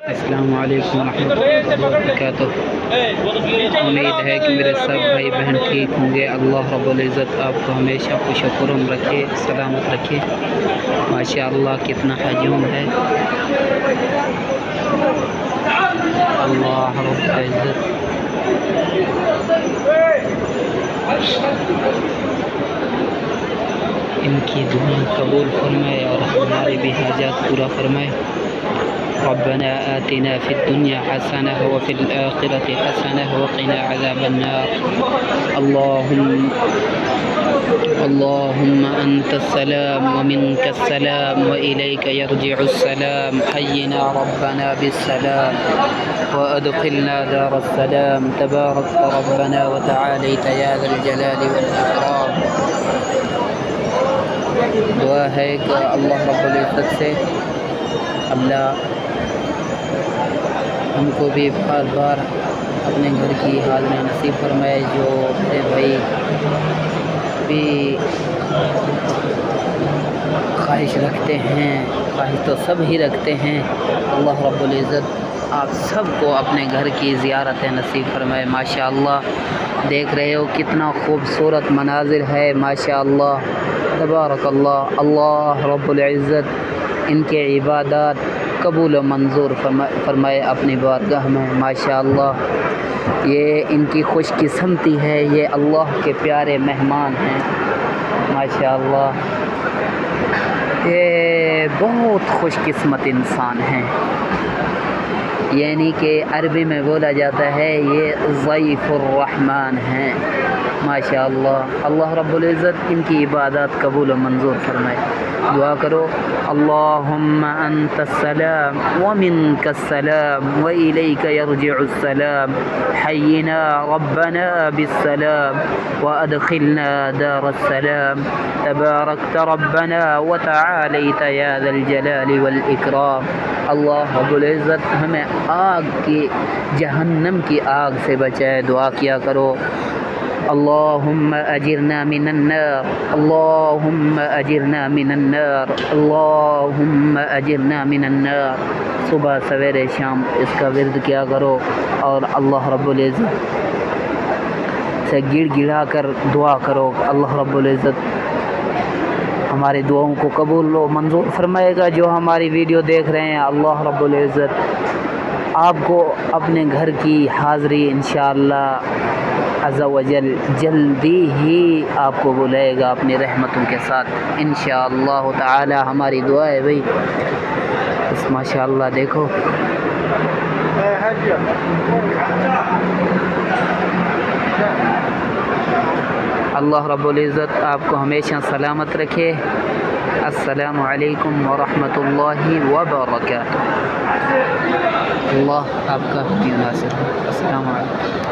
السلام علیکم ورحمۃ اللہ وبرکاتہ۔ امید ہے کہ میرے سب بھائی بہن ٹھیک ہوں گے۔ اللہ رب العزت آپ کو ہمیشہ خوش و خرم رکھے، سلامت رکھے۔ ماشاء اللہ کتنا ہجوم ہے۔ اللہ رب العزت ان کی دعائیں قبول فرمائے اور ہمارے بھی حاجات پورا فرمائے۔ ربنا آتنا في الدنيا حسنة وفي الآخرة حسنة وقنا عذاب النار۔ اللهم أنت السلام ومنك السلام وإليك يرجع السلام، حينا ربنا بالسلام وأدخلنا دار السلام، تبارك ربنا وتعاليت يا ذا الجلال والإكرام۔ دعا ہے کہ اللہ رب العزت سے اللہ ہم کو بھی بار بار اپنے گھر کی حاضری نصیب فرمائے۔ جو میرے بھائی بھی خواہش رکھتے ہیں، خواہش تو سب ہی رکھتے ہیں، اللہ رب العزت آپ سب کو اپنے گھر کی زیارت نصیب فرمائے۔ ماشاء اللہ دیکھ رہے ہو کتنا خوبصورت مناظر ہے، ماشاء اللہ تبارک اللہ۔ اللہ رب العزت ان کے عبادات قبول و منظور فرمائے اپنی بارگاہ میں۔ ماشاء اللہ یہ ان کی خوش قسمتی ہے، یہ اللہ کے پیارے مہمان ہیں۔ ماشاء اللہ یہ بہت خوش قسمت انسان ہیں، یعنی کہ عربی میں بولا جاتا ہے یہ ضیف الرحمن ہیں۔ ماشاء اللہ اللہ رب العزت ان کی عبادات قبول و منظور فرمائے۔ دعا کرو اللہم انت السلام ومنک السلام وإلیک یرجع السلام، حینا ربنا بالسلام وادخلنا دار السلام، تبارکت ربنا وتعالیت یا ذا الجلال والإکرام۔ اللہ رب العزت ہمیں آگ کی، جہنم کی آگ سے بچائے۔ دعا کیا کرو اللہم اجرنا من النار، اللہم اجرنا من النار، اللہم اجرنا من النار۔ صبح سویرے شام اس کا ورد کیا کرو اور اللہ رب العزت سے گڑ گڑا کر دعا کرو۔ اللہ رب العزت ہماری دعاؤں کو قبول و منظور فرمائے گا۔ جو ہماری ویڈیو دیکھ رہے ہیں اللہ رب العزت آپ کو اپنے گھر کی حاضری انشاءاللہ عز و جل جلدی ہی آپ کو بلائے گا اپنی رحمتوں کے ساتھ انشاءاللہ تعالی۔ ہماری دعا ہے بھائی، اس ماشاءاللہ دیکھو اللہ رب العزت آپ کو ہمیشہ سلامت رکھے۔ السلام علیکم ورحمۃ اللہ وبرکاتہ۔ اللہ آپ کا دین حاصل۔ السلام علیکم۔